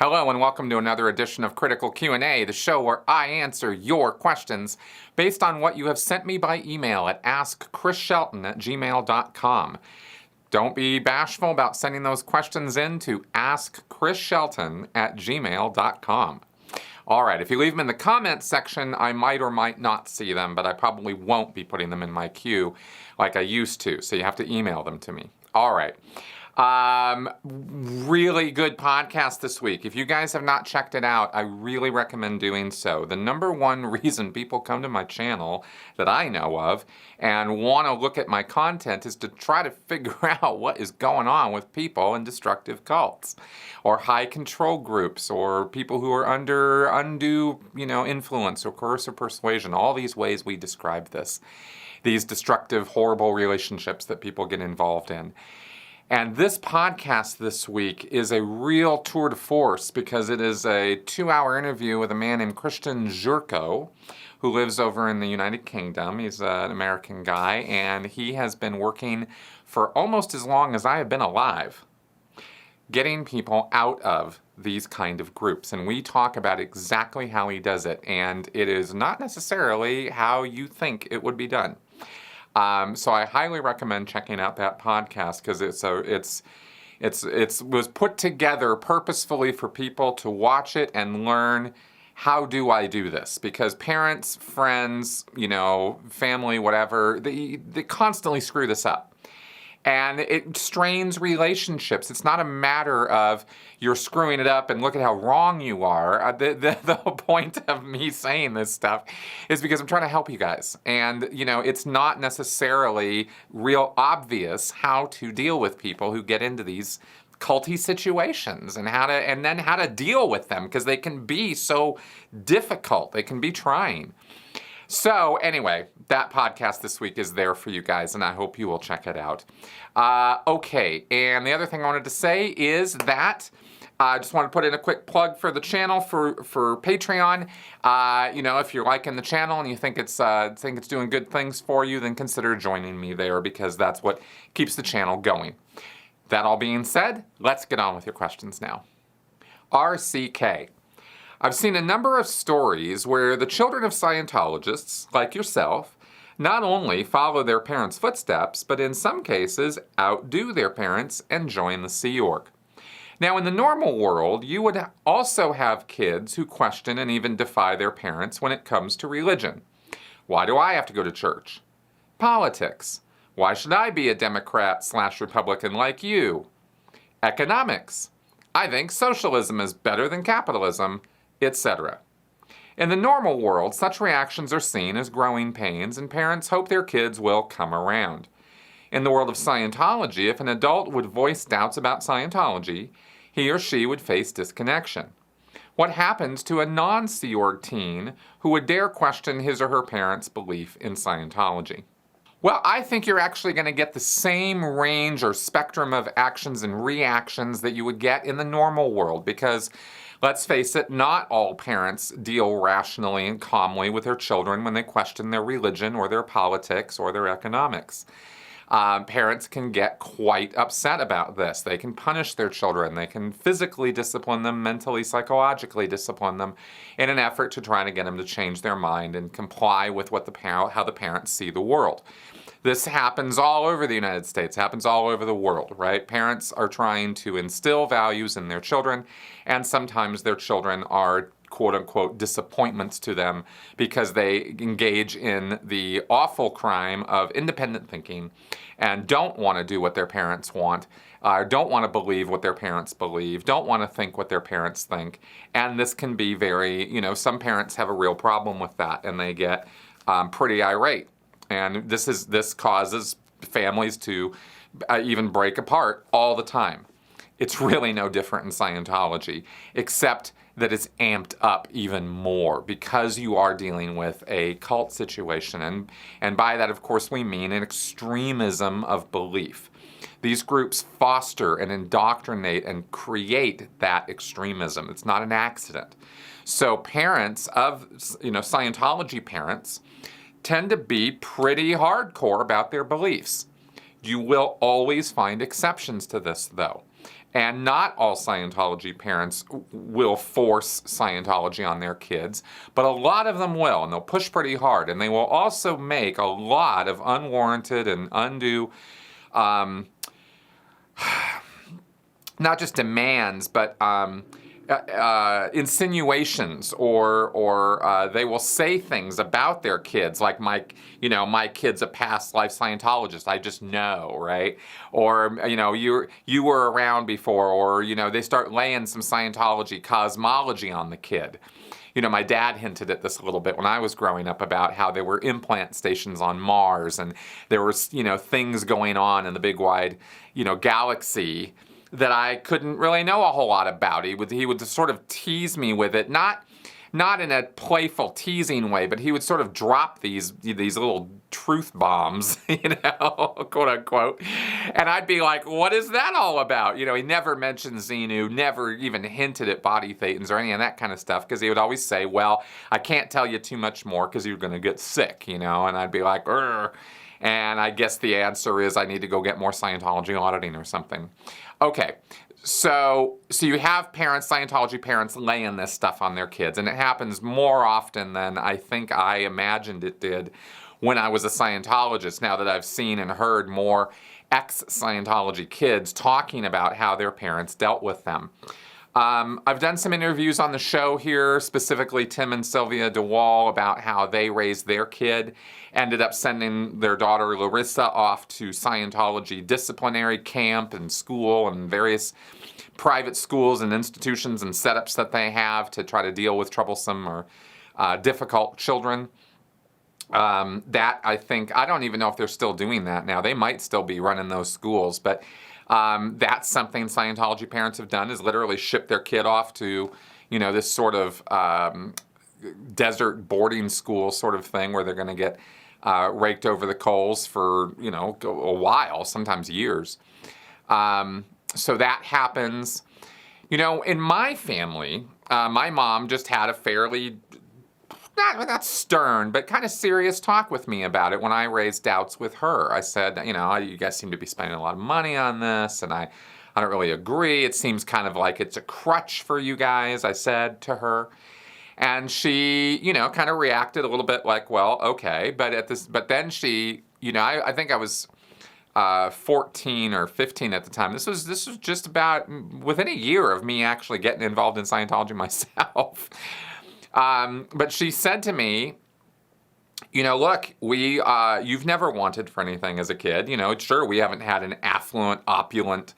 Hello and welcome to another edition of Critical Q&A, the show where I answer your questions based on what you have sent me by email at askchrisshelton@gmail.com. Don't be bashful about sending those questions in to askchrisshelton@gmail.com. All right, if you leave them in the comments section, I might or might not see them, but I probably won't be putting them in my queue like I used to, so you have to email them to me. All right. Really good podcast this week. If you guys have not checked it out, I really recommend doing so. The number one reason people come to my channel that I know of and want to look at my content is to try to figure out what is going on with people in destructive cults or high control groups or people who are under undue, influence or coercive persuasion. All these ways we describe this. These destructive, horrible relationships that people get involved in. And this podcast this week is a real tour de force because it is a 2-hour interview with a man named Christian Jurko, who lives over in the United Kingdom. He's an American guy, and he has been working for almost as long as I have been alive, getting people out of these kind of groups. And we talk about exactly how he does it, and it is not necessarily how you think it would be done. So I highly recommend checking out that podcast because it was put together purposefully for people to watch it and learn how do I do this? Because parents, friends, family, whatever, they constantly screw this up. And it strains relationships. It's not a matter of you're screwing it up and look at how wrong you are. The whole point of me saying this stuff is because I'm trying to help you guys. And, it's not necessarily real obvious how to deal with people who get into these culty situations and how to deal with them because they can be so difficult. They can be trying. So anyway, that podcast this week is there for you guys, and I hope you will check it out. Okay, and the other thing I wanted to say is that I just want to put in a quick plug for the channel for Patreon. If you're liking the channel and you think it's doing good things for you, then consider joining me there because that's what keeps the channel going. That all being said, let's get on with your questions now. RCK. I've seen a number of stories where the children of Scientologists, like yourself, not only follow their parents' footsteps, but in some cases outdo their parents and join the Sea Org. Now, in the normal world, you would also have kids who question and even defy their parents when it comes to religion. Why do I have to go to church? Politics. Why should I be a Democrat/Republican like you? Economics. I think socialism is better than capitalism, etc. In the normal world, such reactions are seen as growing pains, and parents hope their kids will come around. In the world of Scientology, if an adult would voice doubts about Scientology, he or she would face disconnection. What happens to a non-Sea Org teen who would dare question his or her parents' belief in Scientology? Well, I think you're actually going to get the same range or spectrum of actions and reactions that you would get in the normal world because, let's face it, not all parents deal rationally and calmly with their children when they question their religion or their politics or their economics. Parents can get quite upset about this. They can punish their children. They can physically discipline them, mentally, psychologically discipline them in an effort to try to get them to change their mind and comply with what how the parents see the world. This happens all over the United States, happens all over the world, right? Parents are trying to instill values in their children, and sometimes their children are quote-unquote disappointments to them because they engage in the awful crime of independent thinking and don't want to do what their parents want, don't want to believe what their parents believe, don't want to think what their parents think. And this can be very, some parents have a real problem with that and they get pretty irate. And this causes families to even break apart all the time. It's really no different in Scientology, except that it's amped up even more because you are dealing with a cult situation. And by that, of course, we mean an extremism of belief. These groups foster and indoctrinate and create that extremism. It's not an accident. So parents of, Scientology parents tend to be pretty hardcore about their beliefs. You will always find exceptions to this, though. And not all Scientology parents will force Scientology on their kids, but a lot of them will, and they'll push pretty hard. And they will also make a lot of unwarranted and undue, not just demands, but insinuations, or they will say things about their kids, like my kid's a past life Scientologist. I just know, right? Or you were around before, or they start laying some Scientology cosmology on the kid. My dad hinted at this a little bit when I was growing up about how there were implant stations on Mars, and there were things going on in the big wide galaxy that I couldn't really know a whole lot about. He would just sort of tease me with it, not in a playful teasing way, but he would sort of drop these little truth bombs, quote unquote, and I'd be like, "What is that all about?" He never mentioned Xenu, never even hinted at body thetans or any of that kind of stuff, because he would always say, "Well, I can't tell you too much more because you're going to get sick," and I'd be like, "Urgh." And I guess the answer is I need to go get more Scientology auditing or something. Okay, so you have Scientology parents laying this stuff on their kids, and it happens more often than I think I imagined it did when I was a Scientologist, now that I've seen and heard more ex-Scientology kids talking about how their parents dealt with them. I've done some interviews on the show here, specifically Tim and Sylvia DeWall, about how they raised their kid, ended up sending their daughter Larissa off to Scientology disciplinary camp and school and various private schools and institutions and setups that they have to try to deal with troublesome or difficult children. That I think, I don't even know if they're still doing that now. They might still be running those schools, but that's something Scientology parents have done, is literally ship their kid off to, this sort of desert boarding school sort of thing where they're going to get raked over the coals for, a while, sometimes years. So that happens. In my family, my mom just had a fairly, not stern, but kind of serious talk with me about it when I raised doubts with her. I said, you guys seem to be spending a lot of money on this, and I don't really agree. It seems kind of like it's a crutch for you guys, I said to her. And she, kind of reacted a little bit like, well, okay. But then she, I think I was 14 or 15 at the time. This was just about within a year of me actually getting involved in Scientology myself. But she said to me, look, you've never wanted for anything as a kid. Sure, we haven't had an affluent, opulent,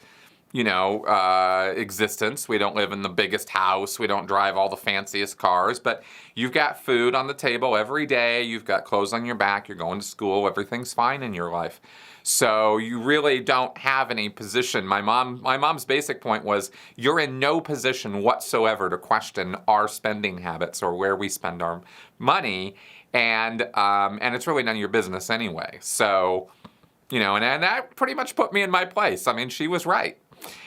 existence. We don't live in the biggest house. We don't drive all the fanciest cars, but you've got food on the table every day. You've got clothes on your back. You're going to school. Everything's fine in your life. So you really don't have any position. My mom's basic point was, you're in no position whatsoever to question our spending habits or where we spend our money, and it's really none of your business anyway. So, and that pretty much put me in my place. I mean, she was right.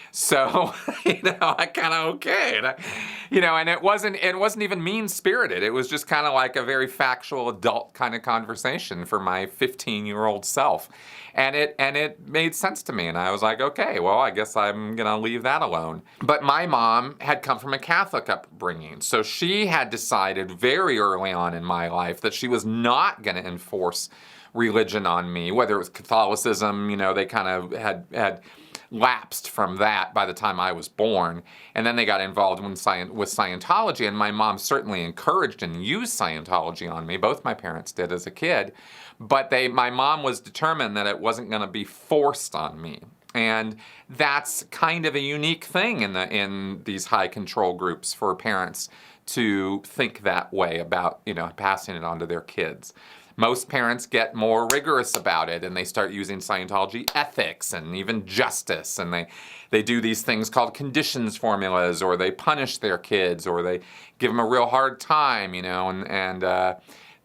So, I kind of okay. And it wasn't even mean-spirited. It was just kind of like a very factual adult kind of conversation for my 15-year-old self. And it made sense to me. And I was like, okay, well, I guess I'm going to leave that alone. But my mom had come from a Catholic upbringing. So she had decided very early on in my life that she was not going to enforce religion on me, whether it was Catholicism. They kind of had lapsed from that by the time I was born. And then they got involved with Scientology, and my mom certainly encouraged and used Scientology on me. Both my parents did as a kid. But my mom was determined that it wasn't going to be forced on me. And that's kind of a unique thing in these high control groups for parents to think that way about, passing it on to their kids. Most parents get more rigorous about it, and they start using Scientology ethics and even justice, and they do these things called conditions formulas, or they punish their kids, or they give them a real hard time, and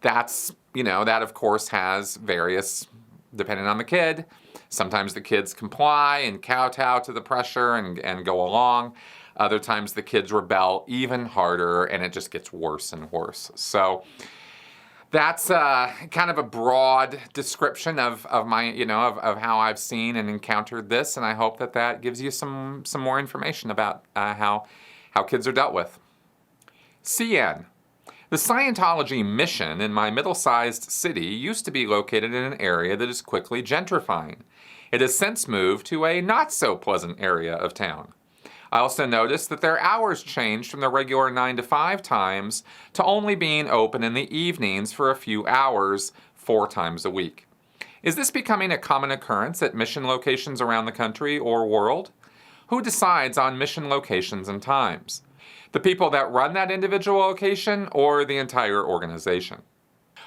that's, that of course has various, depending on the kid. Sometimes the kids comply and kowtow to the pressure and go along. Other times the kids rebel even harder, and it just gets worse and worse. So That's kind of a broad description of my, of how I've seen and encountered this, and I hope that gives you some more information about how kids are dealt with. CN. The Scientology mission in my middle-sized city used to be located in an area that is quickly gentrifying. It has since moved to a not-so-pleasant area of town. I also noticed that their hours changed from the regular 9 to 5 times to only being open in the evenings for a few hours 4 times a week. Is this becoming a common occurrence at mission locations around the country or world? Who decides on mission locations and times? The people that run that individual location or the entire organization?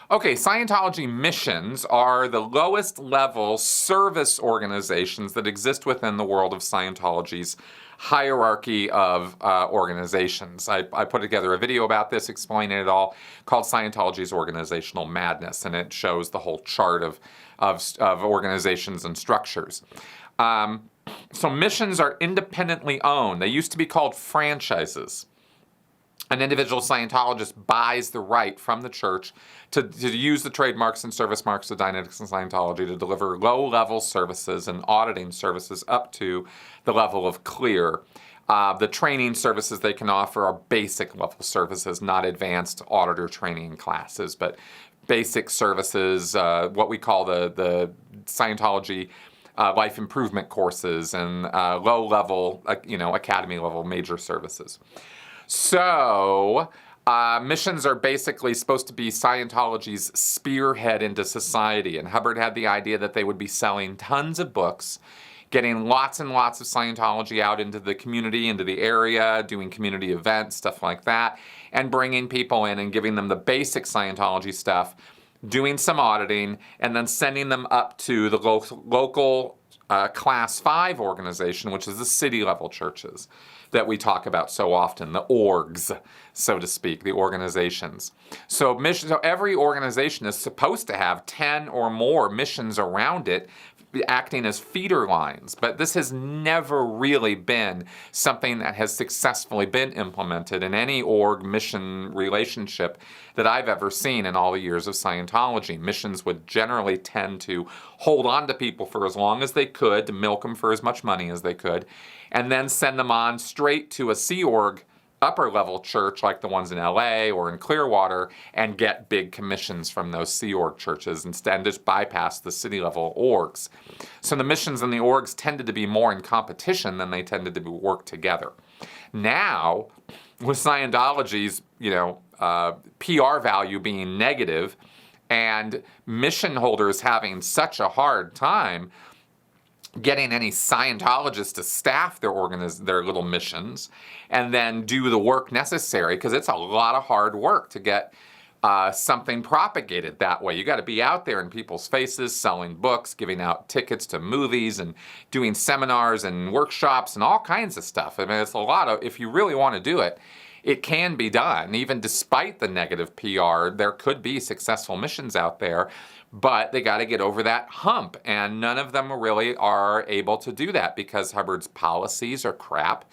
Okay, Scientology missions are the lowest level service organizations that exist within the world of Scientology's hierarchy of organizations. I put together a video about this, explaining it all, called Scientology's Organizational Madness, and it shows the whole chart of organizations and structures. So missions are independently owned. They used to be called franchises. An individual Scientologist buys the right from the church to use the trademarks and service marks of Dianetics and Scientology to deliver low-level services and auditing services up to the level of clear. The training services they can offer are basic level services, not advanced auditor training classes, but basic services, what we call the Scientology life improvement courses and low-level, academy-level major services. So, missions are basically supposed to be Scientology's spearhead into society, and Hubbard had the idea that they would be selling tons of books, getting lots and lots of Scientology out into the community, into the area, doing community events, stuff like that, and bringing people in and giving them the basic Scientology stuff, doing some auditing, and then sending them up to the local Class 5 organization, which is the city-level churches that we talk about so often, the orgs, so to speak, the organizations. So every organization is supposed to have 10 or more missions around it, acting as feeder lines, but this has never really been something that has successfully been implemented in any org mission relationship that I've ever seen in all the years of Scientology. Missions would generally tend to hold on to people for as long as they could, to milk them for as much money as they could, and then send them on straight to a Sea Org upper level church like the ones in LA or in Clearwater and get big commissions from those Sea Org churches instead, and just bypass the city level orgs. So the missions and the orgs tended to be more in competition than they tended to work together. Now, with Scientology's PR value being negative and mission holders having such a hard time getting any Scientologists to staff their little missions and then do the work necessary, because it's a lot of hard work to get something propagated that way. You got to be out there in people's faces, selling books, giving out tickets to movies, and doing seminars and workshops and all kinds of stuff. I mean, it's a lot of, if you really want to do it, it can be done. Even despite the negative PR, there could be successful missions out there, but they got to get over that hump, and none of them really are able to do that because Hubbard's policies are crap.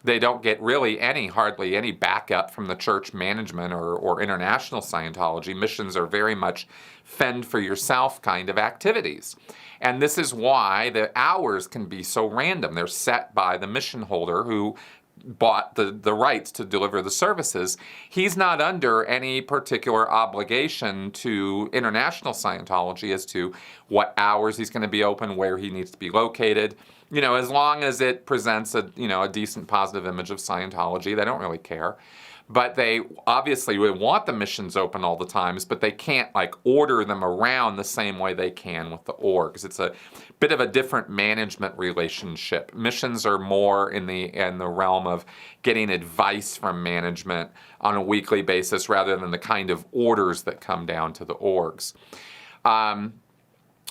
They don't get hardly any backup from the church management or international Scientology. Missions are very much fend for yourself kind of activities. And this is why the hours can be so random. They're set by the mission holder who bought the rights to deliver the services. He's not under any particular obligation to international Scientology as to what hours he's going to be open, where he needs to be located. As long as it presents a decent positive image of Scientology, they don't really care. But they obviously would want the missions open all the times, but they can't order them around the same way they can with the orgs. It's a bit of a different management relationship. Missions are more in the realm of getting advice from management on a weekly basis rather than the kind of orders that come down to the orgs.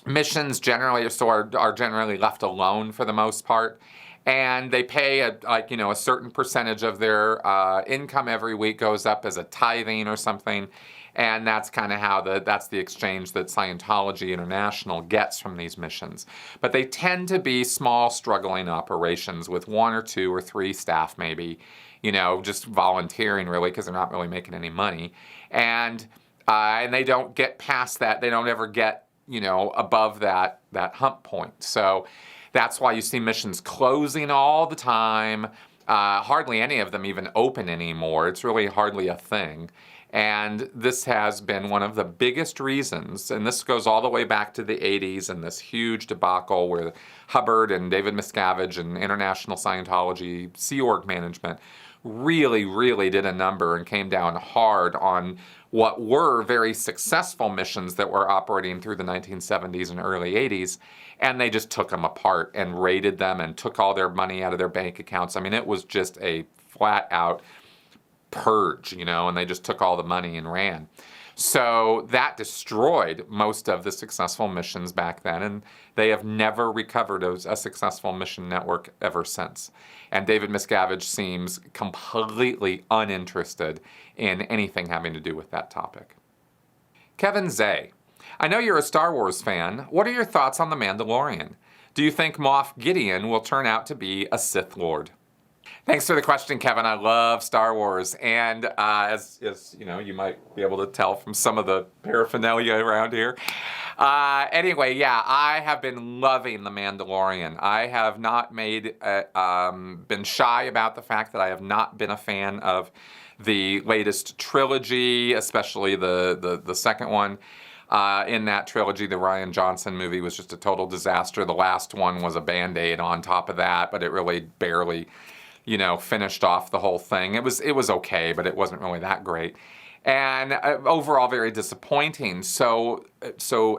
Missions generally are generally left alone for the most part. And they pay a certain percentage of their income every week goes up as a tithing or something, and that's kind of how that's the exchange that Scientology International gets from these missions. But they tend to be small, struggling operations with 1 or 2 or 3 staff, maybe, just volunteering really because they're not really making any money, and and they don't get past that. They don't ever get, above that hump point. So that's why you see missions closing all the time. Hardly any of them even open anymore. It's really hardly a thing. And this has been one of the biggest reasons, and this goes all the way back to the 80s and this huge debacle where Hubbard and David Miscavige and International Scientology, Sea Org management really, really did a number and came down hard on what were very successful missions that were operating through the 1970s and early 80s, and they just took them apart and raided them and took all their money out of their bank accounts. I mean, it was just a flat out purge, and they just took all the money and ran. So that destroyed most of the successful missions back then, and they have never recovered a successful mission network ever since. And David Miscavige seems completely uninterested in anything having to do with that topic. Kevin Zay, I know you're a Star Wars fan. What are your thoughts on The Mandalorian? Do you think Moff Gideon will turn out to be a Sith Lord? Thanks for the question, Kevin. I love Star Wars, and as you might be able to tell from some of the paraphernalia around here. Anyway, yeah, I have been loving The Mandalorian. I have not been shy about the fact that I have not been a fan of the latest trilogy, especially the second one. In that trilogy, the Rian Johnson movie was just a total disaster. The last one was a Band-Aid on top of that, but it really barely finished off the whole thing. It was okay, but it wasn't really that great. And overall, very disappointing. So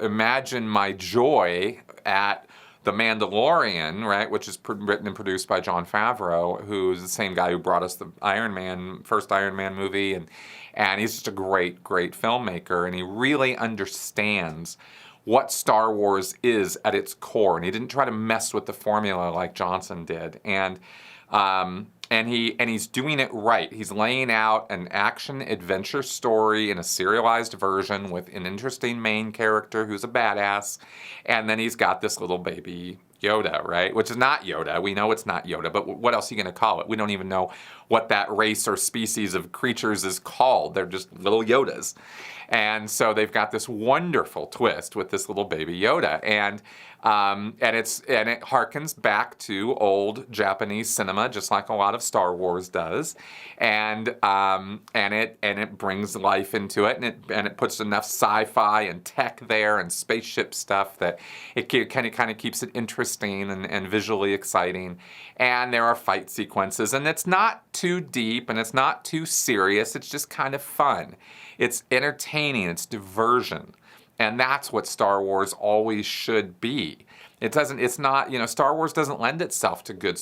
imagine my joy at The Mandalorian, right, which is written and produced by Jon Favreau, who's the same guy who brought us the first Iron Man movie, and he's just a great, great filmmaker, and he really understands what Star Wars is at its core, and he didn't try to mess with the formula like Johnson did, and he's doing it right. He's laying out an action-adventure story in a serialized version with an interesting main character who's a badass, and then he's got this little baby Yoda, right? Which is not Yoda. We know it's not Yoda, but what else are you going to call it? We don't even know what that race or species of creatures is called. They're just little Yodas. And so they've got this wonderful twist with this little baby Yoda, and it harkens back to old Japanese cinema, just like a lot of Star Wars does, and it brings life into it, and it puts enough sci-fi and tech there and spaceship stuff that it kind of keeps it interesting and visually exciting. And there are fight sequences, and it's not too deep and it's not too serious. It's just kind of fun. It's entertaining, it's diversion. And that's what Star Wars always should be. Star Wars doesn't lend itself to good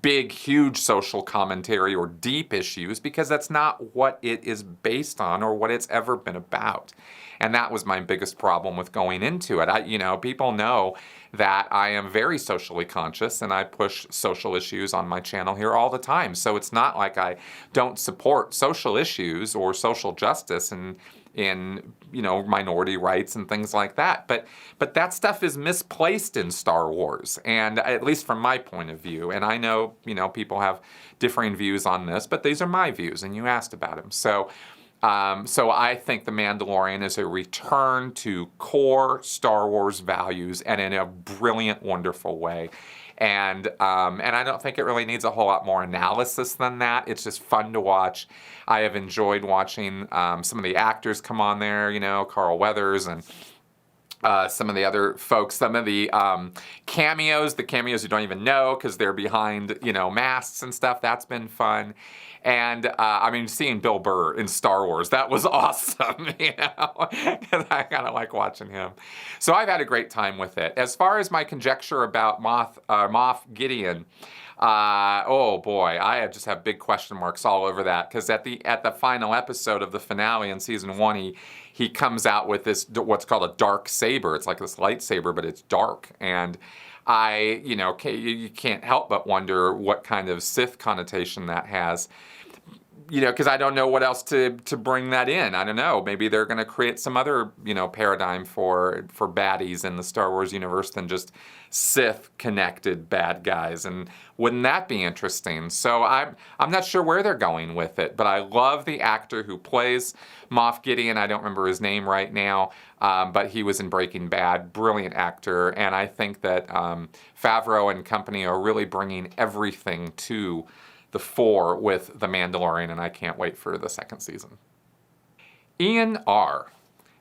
big, huge social commentary or deep issues because that's not what it is based on or what it's ever been about. And that was my biggest problem with going into it. People know that I am very socially conscious and I push social issues on my channel here all the time. So it's not like I don't support social issues or social justice and minority rights and things like that. But that stuff is misplaced in Star Wars, and at least from my point of view. And I know, people have differing views on this, but these are my views, and you asked about them. So I think The Mandalorian is a return to core Star Wars values, and in a brilliant, wonderful way. And I don't think it really needs a whole lot more analysis than that. It's just fun to watch. I have enjoyed watching some of the actors come on there, Carl Weathers and some of the other folks, some of the cameos you don't even know because they're behind, masks and stuff. That's been fun. And seeing Bill Burr in Star Wars, that was awesome, because I kind of like watching him. So I've had a great time with it. As far as my conjecture about Moff Gideon, oh boy, I just have big question marks all over that, because at the final episode of the finale in season 1, he comes out with this, what's called a dark saber. It's like this lightsaber, but it's dark. And you can't help but wonder what kind of Sith connotation that has. because I don't know what else to bring that in. I don't know. Maybe they're going to create some other, paradigm for baddies in the Star Wars universe than just Sith-connected bad guys. And wouldn't that be interesting? So I'm not sure where they're going with it, but I love the actor who plays Moff Gideon. I don't remember his name right now, but he was in Breaking Bad. Brilliant actor. And I think that Favreau and company are really bringing everything to the fore with The Mandalorian, and I can't wait for the second season. Ian R.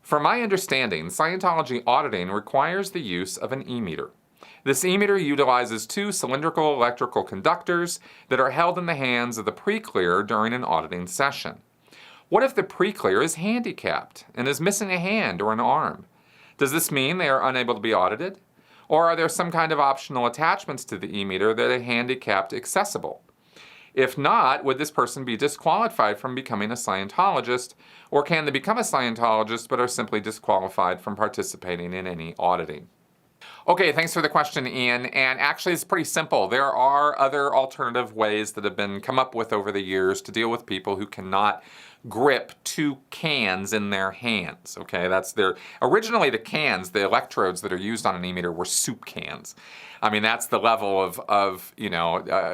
From my understanding, Scientology auditing requires the use of an e-meter. This e-meter utilizes two cylindrical electrical conductors that are held in the hands of the pre-clear during an auditing session. What if the pre-clear is handicapped and is missing a hand or an arm? Does this mean they are unable to be audited? Or are there some kind of optional attachments to the e-meter that are handicapped accessible? If not, would this person be disqualified from becoming a Scientologist, or can they become a Scientologist but are simply disqualified from participating in any auditing? Okay, thanks for the question, Ian. And actually, it's pretty simple. There are other alternative ways that have been come up with over the years to deal with people who cannot grip two cans in their hands. Okay, originally the cans, the electrodes that are used on an e-meter were soup cans. I mean, that's the level of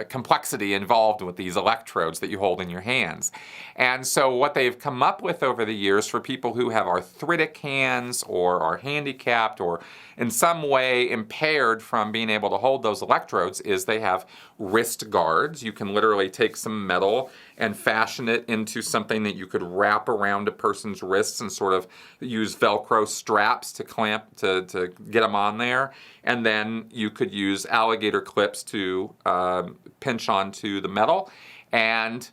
complexity involved with these electrodes that you hold in your hands. And so what they've come up with over the years for people who have arthritic hands or are handicapped or in some way impaired from being able to hold those electrodes is they have wrist guards. You can literally take some metal and fashion it into something that you could wrap around a person's wrists and sort of use Velcro straps to clamp, to get them on there. And then you could use alligator clips to pinch onto the metal and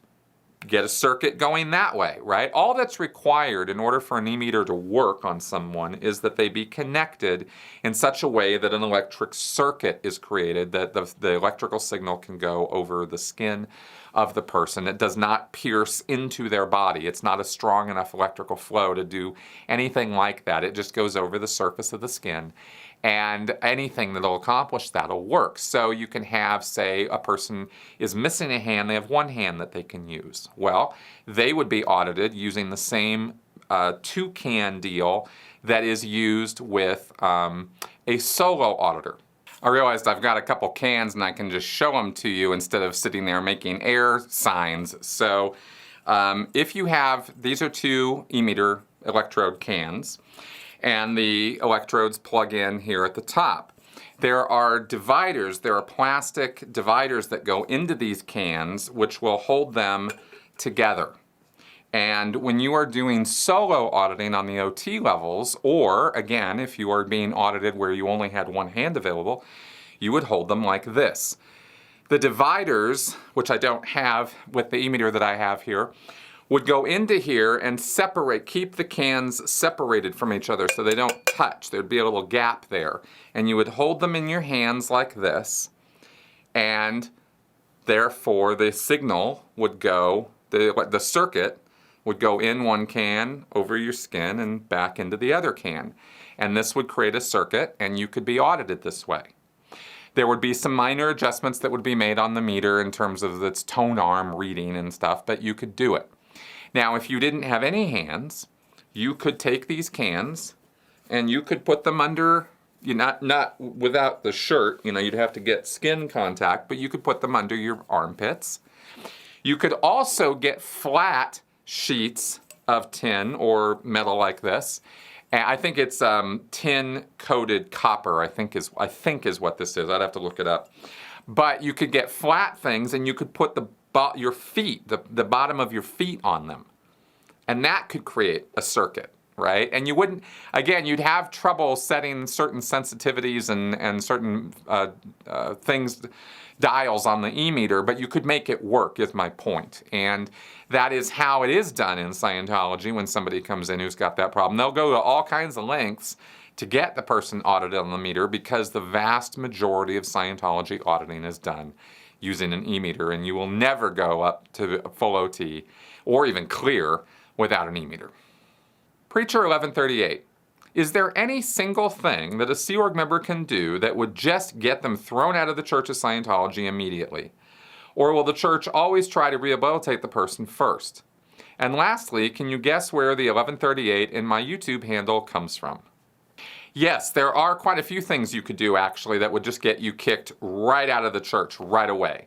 get a circuit going that way, right? All that's required in order for an e-meter to work on someone is that they be connected in such a way that an electric circuit is created, that the electrical signal can go over the skin of the person. It does not pierce into their body. It's not a strong enough electrical flow to do anything like that. It just goes over the surface of the skin. And anything that'll accomplish that'll work. So you can have, say, a person is missing a hand, they have one hand that they can use. Well, they would be audited using the same two-can deal that is used with a solo auditor. I realized I've got a couple cans and I can just show them to you instead of sitting there making air signs. So if you have, these are two e-meter electrode cans, and the electrodes plug in here at the top. There are dividers, there are plastic dividers that go into these cans which will hold them together. And when you are doing solo auditing on the OT levels, or again, if you are being audited where you only had one hand available, you would hold them like this. The dividers, which I don't have with the e-meter that I have here, would go into here and separate, keep the cans separated from each other so they don't touch. There'd be a little gap there. And you would hold them in your hands like this, and therefore the signal would go, the circuit would go in one can, over your skin, and back into the other can. And this would create a circuit, and you could be audited this way. There would be some minor adjustments that would be made on the meter in terms of its tone arm reading and stuff, but you could do it. Now, if you didn't have any hands, you could take these cans and you could put them under, not without the shirt, you'd have to get skin contact, but you could put them under your armpits. You could also get flat sheets of tin or metal like this. And I think it's tin coated copper, I think is what this is. I'd have to look it up. But you could get flat things and you could put your feet, the bottom of your feet on them. And that could create a circuit, right? And you wouldn't, again, you'd have trouble setting certain sensitivities and certain things, dials on the e-meter, but you could make it work, is my point. And that is how it is done in Scientology when somebody comes in who's got that problem. They'll go to all kinds of lengths to get the person audited on the meter because the vast majority of Scientology auditing is done using an e-meter, and you will never go up to full OT or even clear without an e-meter. Preacher 1138. Is there any single thing that a Sea Org member can do that would just get them thrown out of the Church of Scientology immediately? Or will the church always try to rehabilitate the person first? And lastly, can you guess where the 1138 in my YouTube handle comes from? Yes, there are quite a few things you could do actually that would just get you kicked right out of the church right away.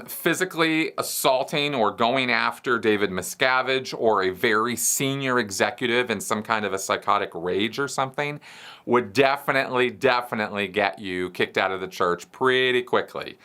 Physically assaulting or going after David Miscavige or a very senior executive in some kind of a psychotic rage or something would definitely get you kicked out of the church pretty quickly.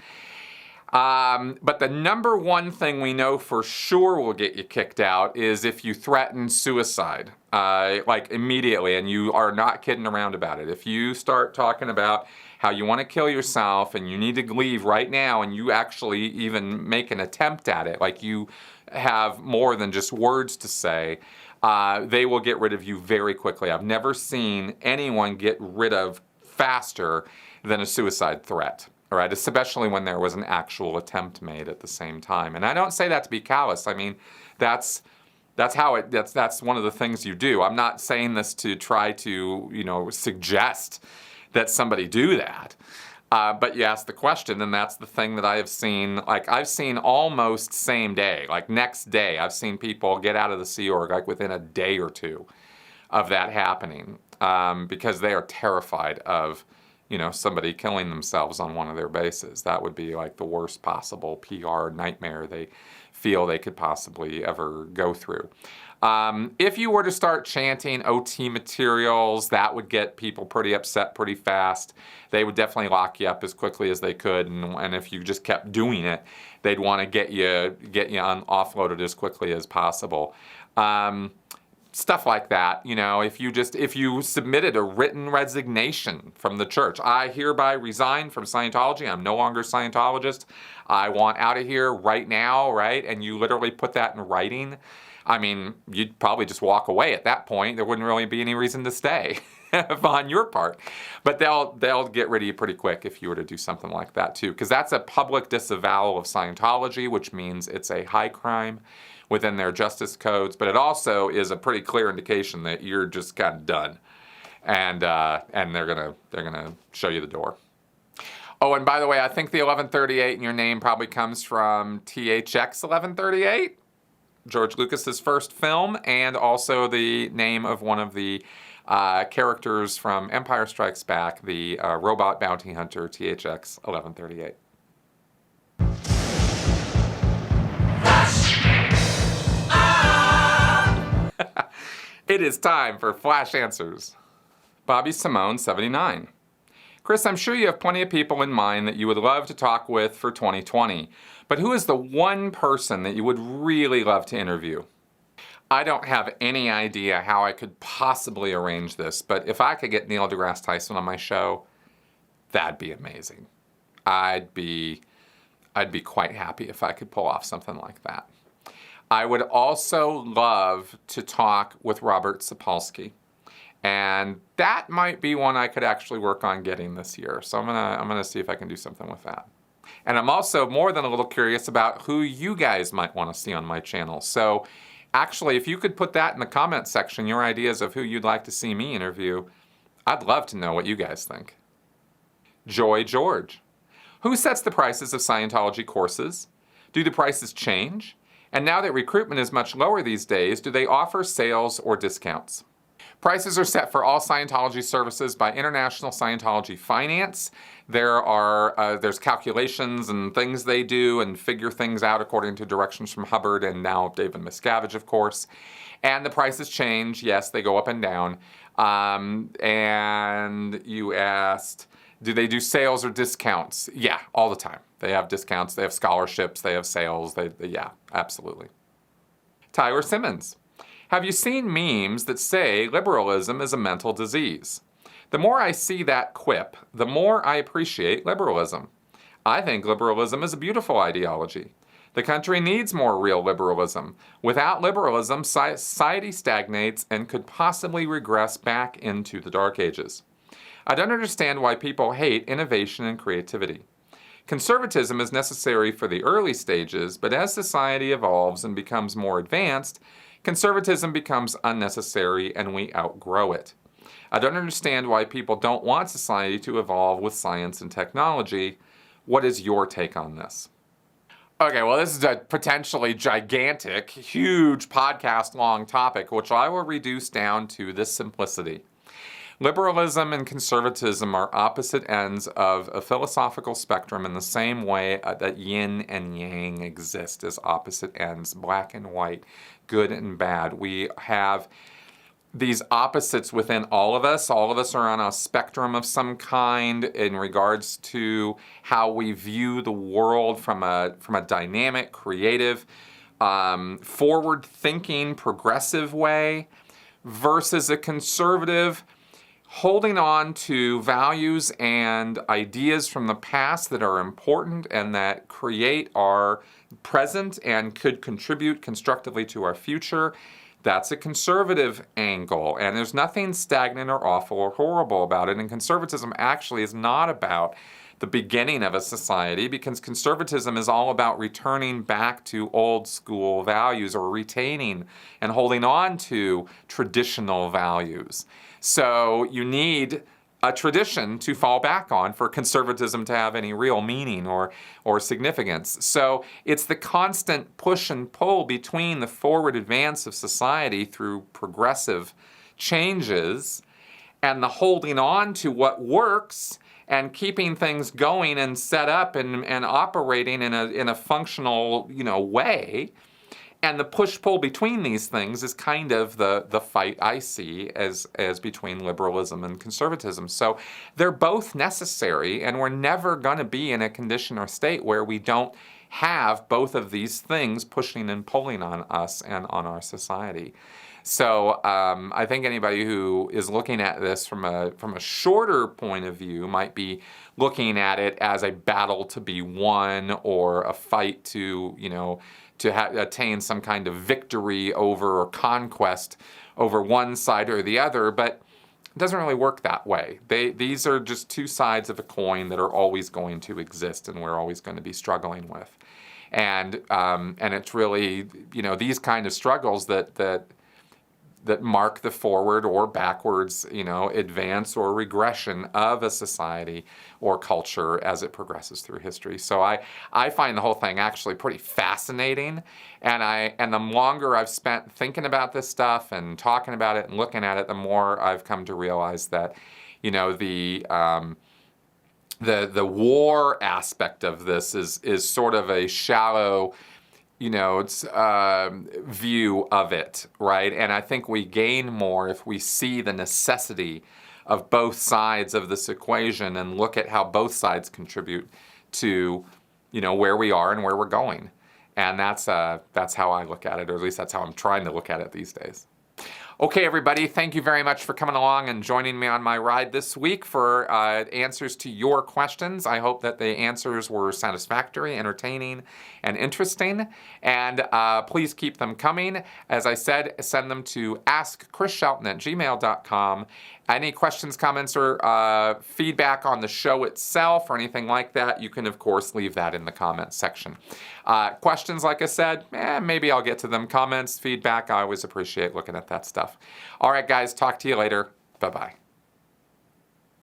But the number one thing we know for sure will get you kicked out is if you threaten suicide, like immediately, and you are not kidding around about it. If you start talking about how you want to kill yourself and you need to leave right now, and you actually even make an attempt at it, like you have more than just words to say, they will get rid of you very quickly. I've never seen anyone get rid of faster than a suicide threat. All right, especially when there was an actual attempt made at the same time. And I don't say that to be callous. I mean, that's one of the things you do. I'm not saying this to try to, suggest that somebody do that. But you ask the question, and that's the thing that I have seen. Like, I've seen almost same day, like next day, I've seen people get out of the Sea Org like within a day or two of that happening, because they are terrified of somebody killing themselves on one of their bases. That would be like the worst possible PR nightmare they feel they could possibly ever go through. If you were to start chanting OT materials, that would get people pretty upset pretty fast. They would definitely lock you up as quickly as they could, and if you just kept doing it, they'd want to get you offloaded as quickly as possible. Stuff like that, if you submitted a written resignation from the church, I hereby resign from Scientology, I'm no longer a Scientologist, I want out of here right now, right? And you literally put that in writing, I mean, you'd probably just walk away at that point. There wouldn't really be any reason to stay on your part. But they'll get rid of you pretty quick if you were to do something like that too, because that's a public disavowal of Scientology, which means it's a high crime within their justice codes, but it also is a pretty clear indication that you're just kind of done, and they're gonna show you the door. Oh, and by the way, I think the 1138 in your name probably comes from THX 1138, George Lucas's first film, and also the name of one of the characters from Empire Strikes Back, the robot bounty hunter THX 1138. It is time for Flash Answers. Bobby Simone, 79. Chris, I'm sure you have plenty of people in mind that you would love to talk with for 2020, but who is the one person that you would really love to interview? I don't have any idea how I could possibly arrange this, but if I could get Neil deGrasse Tyson on my show, that'd be amazing. I'd be quite happy if I could pull off something like that. I would also love to talk with Robert Sapolsky, and that might be one I could actually work on getting this year. So I'm gonna see if I can do something with that. And I'm also more than a little curious about who you guys might want to see on my channel. So actually, if you could put that in the comment section, your ideas of who you'd like to see me interview, I'd love to know what you guys think. Joy George. Who sets the prices of Scientology courses? Do the prices change? And now that recruitment is much lower these days, do they offer sales or discounts? Prices are set for all Scientology services by International Scientology Finance. There's calculations and things they do and figure things out according to directions from Hubbard and now David Miscavige, of course. And the prices change. Yes, they go up and down. And you asked, do they do sales or discounts? Yeah, all the time. They have discounts, they have scholarships, they have sales. Yeah, absolutely. Tyler Simmons. Have you seen memes that say liberalism is a mental disease? The more I see that quip, the more I appreciate liberalism. I think liberalism is a beautiful ideology. The country needs more real liberalism. Without liberalism, society stagnates and could possibly regress back into the Dark Ages. I don't understand why people hate innovation and creativity. Conservatism is necessary for the early stages, but as society evolves and becomes more advanced, conservatism becomes unnecessary and we outgrow it. I don't understand why people don't want society to evolve with science and technology. What is your take on this? Okay, well, this is a potentially gigantic, huge podcast long topic, which I will reduce down to this simplicity. Liberalism and conservatism are opposite ends of a philosophical spectrum in the same way that yin and yang exist as opposite ends, black and white, good and bad. We have these opposites within all of us. All of us are on a spectrum of some kind in regards to how we view the world from a dynamic, creative, forward-thinking, progressive way versus a conservative holding on to values and ideas from the past that are important and that create our present and could contribute constructively to our future. That's a conservative angle, and there's nothing stagnant or awful or horrible about it. And conservatism actually is not about the beginning of a society, because conservatism is all about returning back to old school values or retaining and holding on to traditional values. So you need a tradition to fall back on for conservatism to have any real meaning or significance. So it's the constant push and pull between the forward advance of society through progressive changes and the holding on to what works and keeping things going and set up and operating in a functional, way. And the push-pull between these things is kind of the fight I see as between liberalism and conservatism. So they're both necessary, and we're never going to be in a condition or state where we don't have both of these things pushing and pulling on us and on our society. So I think anybody who is looking at this from a shorter point of view might be looking at it as a battle to be won or a fight to attain some kind of victory over or conquest over one side or the other, but it doesn't really work that way. These are just two sides of a coin that are always going to exist and we're always going to be struggling with. And it's really, these kind of struggles that mark the forward or backwards, advance or regression of a society or culture as it progresses through history. So I find the whole thing actually pretty fascinating, and the longer I've spent thinking about this stuff and talking about it and looking at it, the more I've come to realize that, the war aspect of this is sort of a shallow view of it, right? And I think we gain more if we see the necessity of both sides of this equation and look at how both sides contribute to, where we are and where we're going. And that's how I look at it, or at least that's how I'm trying to look at it these days. Okay, everybody, thank you very much for coming along and joining me on my ride this week for answers to your questions. I hope that the answers were satisfactory, entertaining, and interesting. And please keep them coming. As I said, send them to askchrisshelton@gmail.com. Any questions, comments, or feedback on the show itself or anything like that, you can, of course, leave that in the comments section. Questions, like I said, maybe I'll get to them. Comments, feedback, I always appreciate looking at that stuff. All right, guys, talk to you later. Bye-bye.